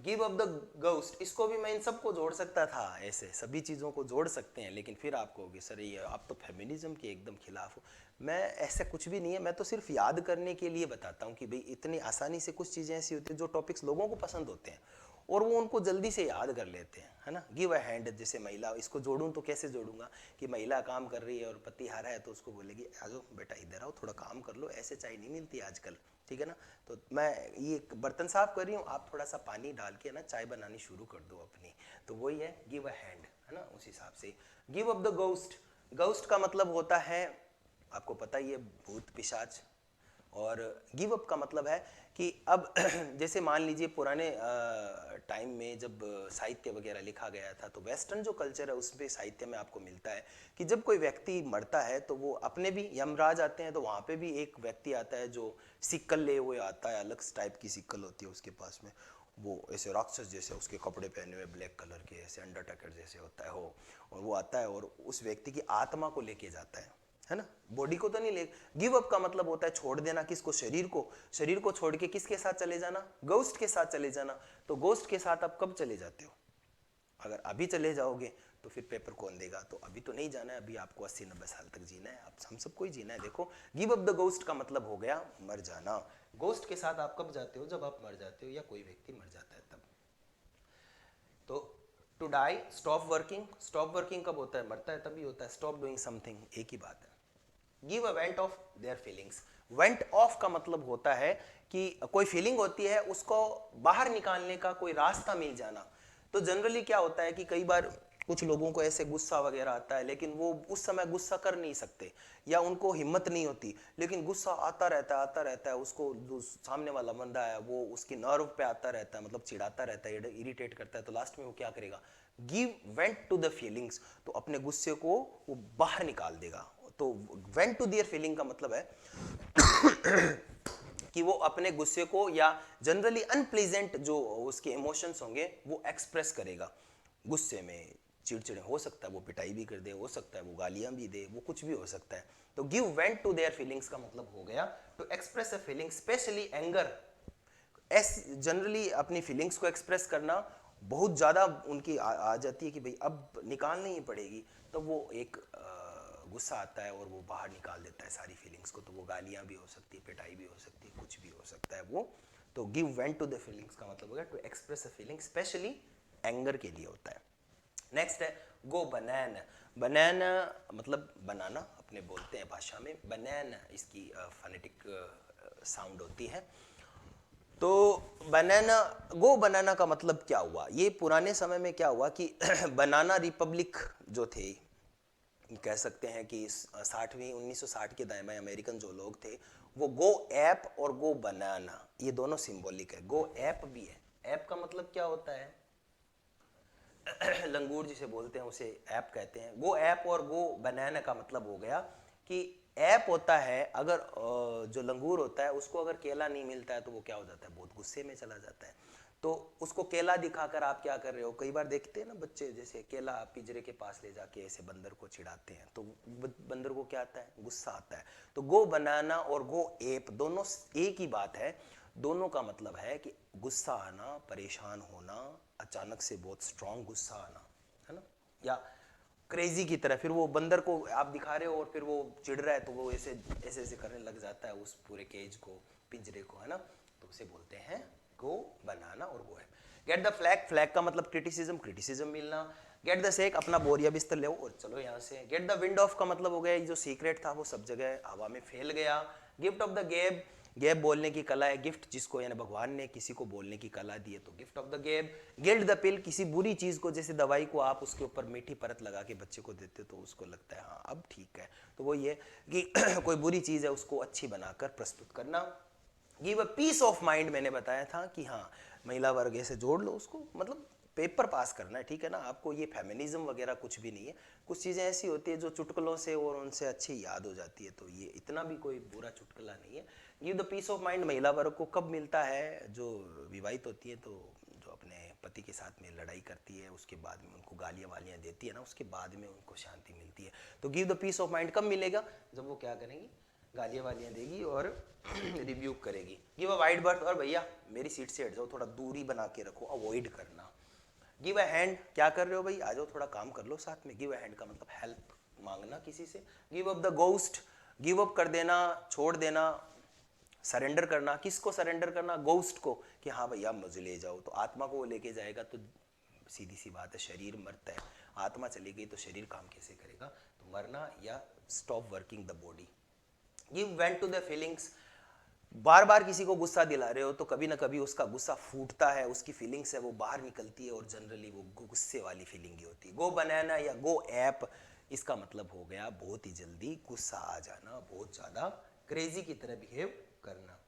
गिव अप द गोस्ट, इसको भी मैं इन सबको जोड़ सकता था, ऐसे सभी चीज़ों को जोड़ सकते हैं, लेकिन फिर आप कहोगे सर ये आप तो फेमिनिज्म के एकदम खिलाफ हो। मैं ऐसा कुछ भी नहीं है, मैं तो सिर्फ याद करने के लिए बताता हूँ कि भाई इतनी आसानी से कुछ चीज़ें ऐसी होती हैं जो टॉपिक्स लोगों को पसंद होते हैं और वो उनको जल्दी से याद कर लेते हैं, है ना। गिव अ हैंड, जैसे महिला, इसको जोड़ूं तो कैसे जोड़ूंगा कि महिला काम कर रही है और पति हारा है तो उसको बोलेगी आ जाओ बेटा इधर आओ थोड़ा काम कर लो, ऐसे चाय नहीं मिलती आजकल, ठीक है ना। तो मैं ये बर्तन साफ कर रही हूँ, आप थोड़ा सा पानी डाल के ना चाय बनानी शुरू कर दो अपनी, तो वही है गिव अ हैंड, है ना, उस हिसाब से। Give up the ghost, ghost का मतलब होता है आपको पता ही है भूत पिशाच, और गिव अप का मतलब है कि अब जैसे मान लीजिए पुराने टाइम में जब साहित्य वगैरह लिखा गया था तो वेस्टर्न जो कल्चर है उसमें साहित्य में आपको मिलता है कि जब कोई व्यक्ति मरता है तो वो अपने भी यमराज आते हैं, तो वहाँ पे भी एक व्यक्ति आता है जो सिक्कल ले हुए आता है, अलग टाइप की सिक्कल होती है उसके पास में, वो ऐसे राक्षस जैसे उसके कपड़े पहने हुए ब्लैक कलर के ऐसे अंडरटेकर जैसे होता है हो, और वो आता है और उस व्यक्ति की आत्मा को लेके जाता है ना, बॉडी को तो नहीं ले। गिव अप का मतलब होता है छोड़ देना, किसको, शरीर को, शरीर को छोड़ के किसके साथ चले जाना, गोस्ट के साथ चले जाना। तो गोस्ट के साथ आप कब चले जाते हो, अगर अभी चले जाओगे तो फिर पेपर कौन देगा, तो अभी तो नहीं जाना है, अभी आपको 80-90 साल तक जीना है, अब हम सबको ही जीना है। देखो गिव अप द गोस्ट का मतलब हो गया मर जाना। गोस्ट के साथ आप कब जाते हो, जब आप मर जाते हो या कोई व्यक्ति मर जाता है तब। तो to die, stop working, stop working कब होता है, मरता है तभी होता है, स्टॉप डूइंग समथिंग एक ही बात है। Give a went of their feelings, went of का मतलब होता है कि कोई फीलिंग होती है उसको बाहर निकालने का कोई रास्ता मिल जाना। तो जनरली क्या होता है कि कई बार कुछ लोगों को ऐसे गुस्सा वगैरह आता है लेकिन वो उस समय गुस्सा कर नहीं सकते या उनको हिम्मत नहीं होती, लेकिन गुस्सा आता रहता है, उसको जो सामने वाला बंदा है वो उसकी नर्व पे आता रहता है, मतलब चिढ़ाता रहता है, इरिटेट करता है, तो लास्ट में वो क्या करेगा, give vent to the feelings, तो अपने गुस्से को वो बाहर निकाल देगा। तो वेंट टू देयर फीलिंग का मतलब है कि वो अपने गुस्से को या जनरली अनप्लीजेंट जो उसके इमोशंस होंगे वो एक्सप्रेस करेगा। गुस्से में चिड़चिड़े हो सकता है वो पिटाई भी कर दे, हो सकता है वो गालियां भी दे, वो कुछ भी हो सकता है। तो give vent to their feelings का मतलब हो गया to express a feeling, specially anger. Generally अपनी फीलिंग्स को एक्सप्रेस करना बहुत ज़्यादा उनकी आ जाती है कि भाई अब निकालनी ही पड़ेगी, तो वो एक गुस्सा आता है और वो बाहर निकाल देता है सारी फीलिंग्स को, तो वो गालियाँ भी हो सकती है, पिटाई भी हो सकती है, कुछ भी हो सकता है वो। तो give vent to the feelings का मतलब हो गया to express a feeling, specially anger के लिए होता है। नेक्स्ट है गो बनैन, बनैन मतलब बनाना अपने बोलते हैं भाषा में, बनैन इसकी फोनेटिक साउंड होती है। तो बनाना, गो बनाना का मतलब क्या हुआ, ये पुराने समय में क्या हुआ कि बनाना रिपब्लिक जो थे, कह सकते हैं कि 60वीं 1960 के दाएं में अमेरिकन जो लोग थे वो गो ऐप और गो बनाना ये दोनों सिंबॉलिक है। गो ऐप भी है, ऐप का मतलब क्या होता है, लंगूर जिसे बोलते हैं उसे ऐप कहते हैं। गो ऐप और गो बनाना का मतलब हो गया कि ऐप होता है, अगर जो लंगूर होता है उसको अगर केला नहीं मिलता है तो वो क्या हो जाता है, बहुत गुस्से में चला जाता है। तो उसको केला दिखाकर आप क्या कर रहे हो, कई बार देखते हैं ना बच्चे जैसे केला पिंजरे के पास ले जाके ऐसे बंदर को चिढ़ाते हैं, तो बंदर को क्या आता है, गुस्सा आता है। तो गो बनाना और गो एप दोनों एक ही बात है, दोनों का मतलब है कि गुस्सा आना, परेशान होना, अचानक से बहुत स्ट्रांग गुस्सा आना, है ना, या क्रेजी की तरह। फिर वो बंदर को आप दिखा रहे हो और फिर वो चिढ़ रहा है तो वो ऐसे ऐसे ऐसे करने लग जाता है उस पूरे केज को, पिंजरे को, है ना, तो उसे बोलते हैं गो बनाना और गो है। गेट द फ्लैग, फ्लैग का मतलब क्रिटिसिज्म, क्रिटिसिज्म मिलना। गेट द सेक, अपना बोरिया बिस्तर ले और चलो यहाँ से। गेट द विंड ऑफ का मतलब हो गया जो सीक्रेट था वो सब जगह हवा में फैल गया। गिफ्ट ऑफ द गैब, गैब बोलने की कला है, गिफ्ट जिसको यानी भगवान ने किसी को बोलने की कला दी है तो गिफ्ट ऑफ द गैब। गिल्ड द पिल, किसी बुरी चीज को, जैसे दवाई को आप उसके ऊपर मीठी परत लगा के बच्चे को देते हो तो उसको लगता है हाँ अब ठीक है, तो वो ये कि कोई बुरी चीज है उसको अच्छी बनाकर प्रस्तुत करना। Give a piece of mind, मैंने बताया था कि हाँ महिला वर्ग से जोड़ लो उसको, मतलब पेपर पास करना है, ठीक है ना, आपको ये फेमिनिज्म वगैरह कुछ भी नहीं है। कुछ चीज़ें ऐसी होती है जो चुटकुलों से और उनसे अच्छी याद हो जाती है, तो ये इतना भी कोई बुरा चुटकुला नहीं है। Give the piece of mind महिला वर्ग को कब मिलता है, जो विवाहित होती है, तो जो अपने पति के साथ में लड़ाई करती है उसके बाद में उनको गालियाँ वालियाँ देती है ना, उसके बाद में उनको शांति मिलती है। तो give the piece of mind कब मिलेगा, जब वो क्या करेंगी, गालियाँ वालियाँ देगी और रिव्यू करेगी। गिव अ वाइड बर्थ, और भैया मेरी सीट से हट जाओ, थोड़ा दूरी बना के रखो, अवॉइड करना। गिव अ हैंड, क्या कर रहे हो भाई, आ जाओ थोड़ा काम कर लो साथ में। गिव अ हैंड का मतलब हेल्प मांगना किसी से। Give up the ghost, give up कर देना, छोड़ देना, सरेंडर करना। किसको सरेंडर करना, गोस्ट को, कि हाँ भैया मुझे ले जाओ, तो आत्मा को वो लेके जाएगा, तो सीधी सी बात है शरीर मरता है, आत्मा चली गई तो शरीर काम कैसे करेगा, तो मरना या stop working the body. Give vent to the feelings, बार बार किसी को गुस्सा दिला रहे हो तो कभी ना कभी उसका गुस्सा फूटता है, उसकी फीलिंग्स है वो बाहर निकलती है और जनरली वो गुस्से वाली फीलिंग ही होती है। गो बनाना या गो ऐप, इसका मतलब हो गया बहुत ही जल्दी गुस्सा आ जाना, बहुत ज़्यादा क्रेजी की तरह बिहेव करना।